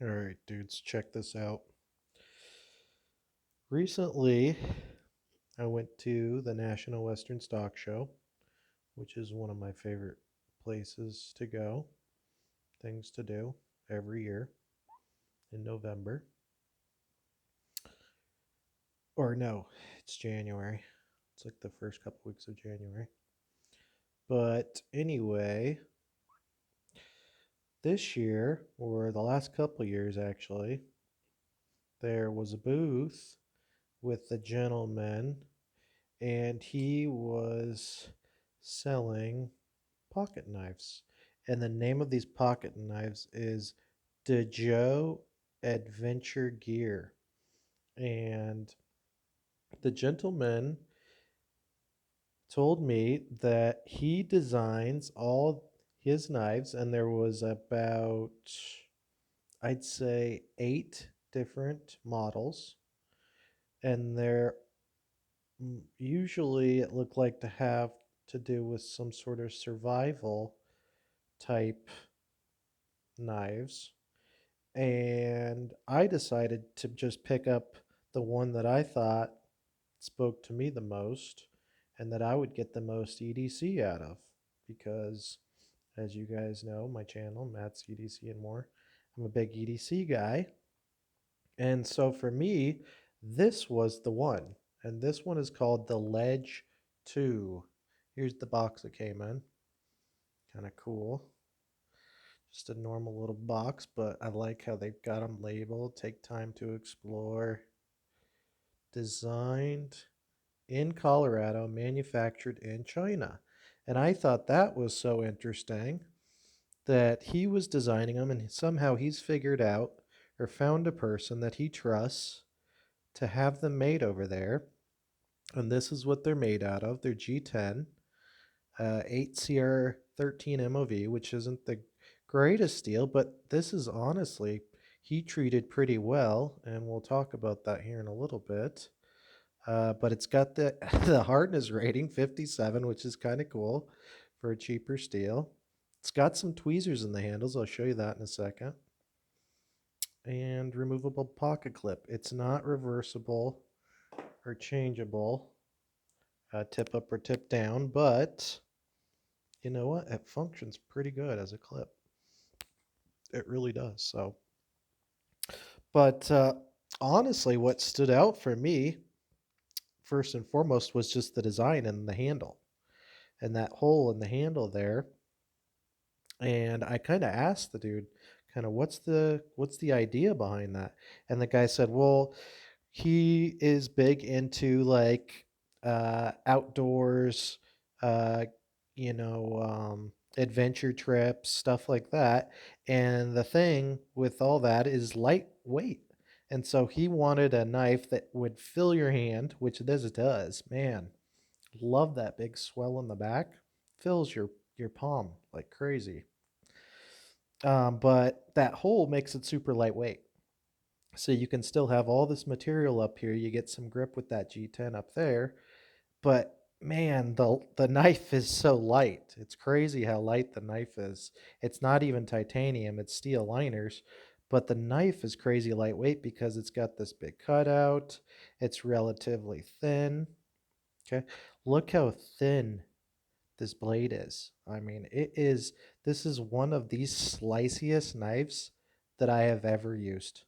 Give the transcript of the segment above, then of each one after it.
All right, dudes, check this out. Recently, I went to the National Western Stock Show, which is one of my favorite places to go, things to do every year in November. Or no, it's January. It's like the first couple weeks of January. But anyway, this year, or the last couple years actually, there was a booth with a gentleman, and he was selling pocket knives. And the name of these pocket knives is Dajo Adventure Gear. And the gentleman told me that he designs all his knives, and there was about, I'd say, 8 different models. And they're usually it looked like to have to do with some sort of survival type knives. And I decided to just pick up the one that I thought spoke to me the most and that I would get the most EDC out of because, as you guys know, my channel, Matt's EDC and more, I'm a big EDC guy. And so for me, this was the one. And this one is called the Ledge 2. Here's the box it came in. Kind of cool. Just a normal little box, but I like how they've got them labeled. Take time to explore. Designed in Colorado, manufactured in China. And I thought that was so interesting that he was designing them and somehow he's figured out or found a person that he trusts to have them made over there. And this is what they're made out of. They're G10, 8CR13 MOV, which isn't the greatest steel, but this is honestly, he treated pretty well. And we'll talk about that here in a little bit. But it's got the, the hardness rating, 57, which is kind of cool for a cheaper steel. It's got some tweezers in the handles. I'll show you that in a second. And removable pocket clip. It's not reversible or changeable, tip up or tip down, but you know what? It functions pretty good as a clip. It really does. So, but honestly, what stood out for me first and foremost was just the design and the handle and that hole in the handle there. And I kind of asked the dude, kind of what's the idea behind that? And the guy said, well, he is big into like outdoors, uh, adventure trips, stuff like that. And the thing with all that is lightweight. And so he wanted a knife that would fill your hand, which this does. Man, love that big swell in the back. Fills your palm like crazy. But that hole makes it super lightweight. So you can still have all this material up here. You get some grip with that G10 up there. But man, the knife is so light. It's crazy how light the knife is. It's not even titanium, it's steel liners. But the knife is crazy lightweight because it's got this big cutout. It's relatively thin. Okay. Look how thin this blade is. I mean, this is one of the sliciest knives that I have ever used.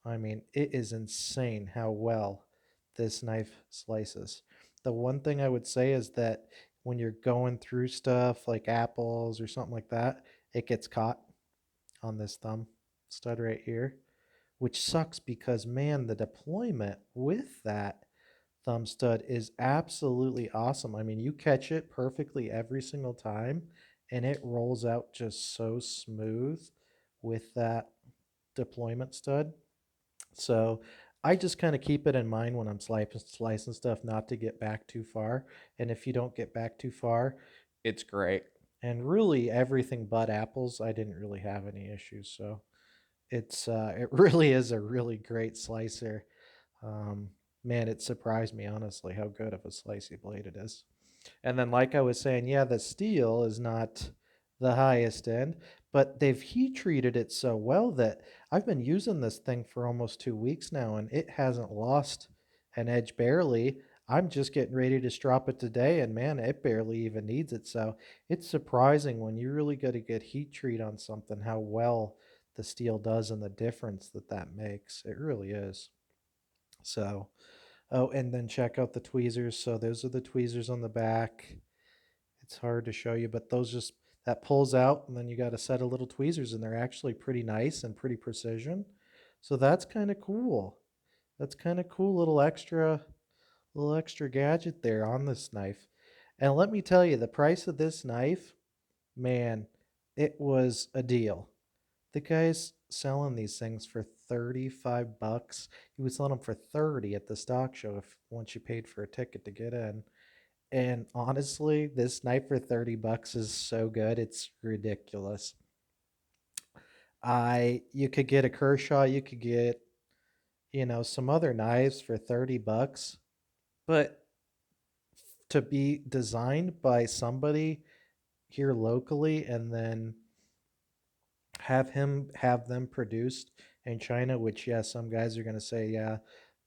I mean, it is insane how well this knife slices. The one thing I would say is that when you're going through stuff like apples or something like that, it gets caught on this thumb stud right here, which sucks because, man, the deployment with that thumb stud is absolutely awesome. I mean, you catch it perfectly every single time, and it rolls out just so smooth with that deployment stud. So I just kind of keep it in mind when I'm slicing stuff not to get back too far. And if you don't get back too far, it's great. And really everything but apples, I didn't really have any issues. So it really is a really great slicer. Um, Man, it surprised me honestly how good of a slicey blade it is. And then, like I was saying, yeah, the steel is not the highest end, but they've heat treated it so well that I've been using this thing for almost 2 weeks now, and it hasn't lost an edge barely. I'm just getting ready to strop it today, and man, it barely even needs it. So it's surprising when you really got to get heat treat on something how well the steel does and the difference that that makes. It really is. So, oh, and then check out the tweezers. So those are the tweezers on the back. It's hard to show you, but those just that pulls out, and then you got a set of little tweezers, and they're actually pretty nice and pretty precision. So that's kind of cool. That's kind of cool little extra gadget there on this knife. And let me tell you, the price of this knife, man, it was a deal. The guy's selling these things for 35 bucks. He was selling them for 30 at the stock show if once you paid for a ticket to get in. And honestly, this knife for 30 bucks is so good, it's ridiculous. I You could get a Kershaw, you could get, some other knives for 30 bucks, but to be designed by somebody here locally and then have them produced in China, which yeah, some guys are going to say, yeah,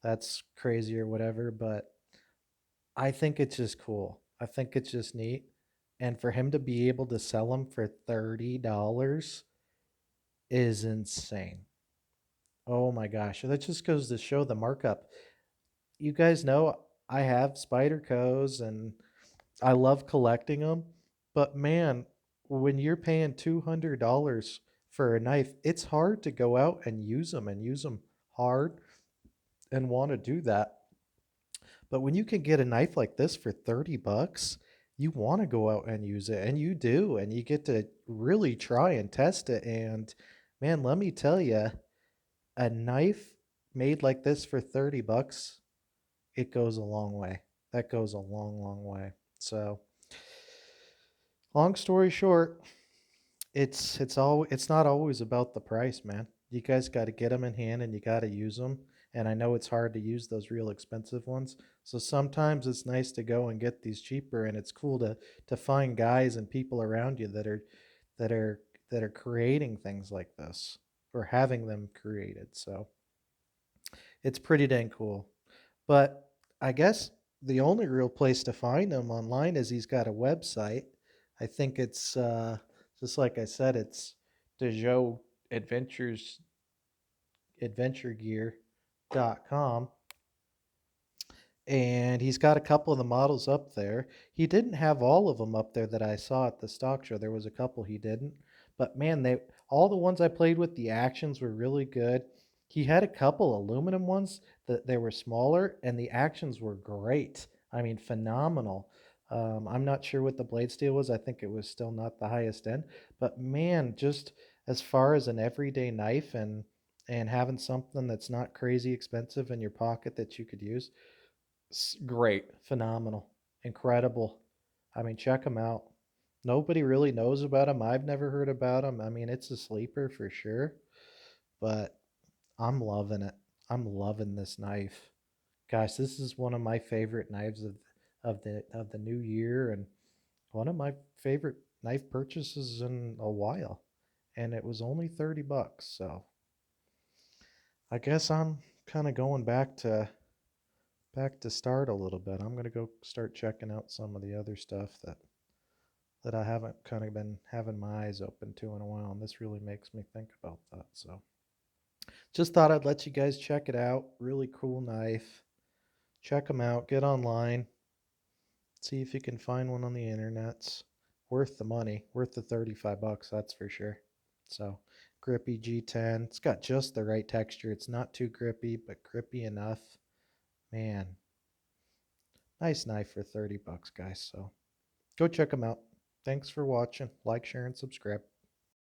that's crazy or whatever, but I think it's just cool. I think it's just neat. And for him to be able to sell them for $30 is insane. Oh my gosh. That just goes to show the markup. You guys know I have Spyderco's and I love collecting them. But man, when you're paying $200 for a knife, it's hard to go out and use them hard and want to do that. But when you can get a knife like this for 30 bucks, you want to go out and use it, and you do, and you get to really try and test it. And man, let me tell you, a knife made like this for 30 bucks, it goes a long way. That goes a long, long way. So, long story short, it's not always about the price, man. You guys got to get them in hand and you got to use them. And I know it's hard to use those real expensive ones. So sometimes it's nice to go and get these cheaper, and it's cool to find guys and people around you that are that are creating things like this or having them created. So it's pretty dang cool. But I guess the only real place to find him online is he's got a website. I think it's just like I said, it's Dajo Adventures Adventure Gear.com, and he's got a couple of the models up there. He didn't have all of them up there that I saw at the stock show. There was a couple he didn't, but man, they all the ones I played with, the actions were really good. He had a couple aluminum ones that they were smaller, and the actions were great. I mean, phenomenal. I'm not sure what the blade steel was. I think it was still not the highest end, but man, just as far as an everyday knife and having something that's not crazy expensive in your pocket that you could use, great, phenomenal, incredible. I mean, check them out. Nobody really knows about them. I've never heard about them. I mean, it's a sleeper for sure, but I'm loving it. I'm loving this knife. Gosh, this is one of my favorite knives of the new year, and one of my favorite knife purchases in a while. And it was only 30 bucks. So I guess I'm kind of going back to start a little bit. I'm gonna go start checking out some of the other stuff that I haven't kind of been having my eyes open to in a while, and this really makes me think about that. So just thought I'd let you guys check it out. Really cool knife. Check them out. Get online. See if you can find one on the internets. Worth the money. Worth the 35 bucks, that's for sure. So grippy G10. It's got just the right texture. It's not too grippy, but grippy enough. Man, nice knife for 30 bucks, guys. So go check them out. Thanks for watching. Like, share, and subscribe.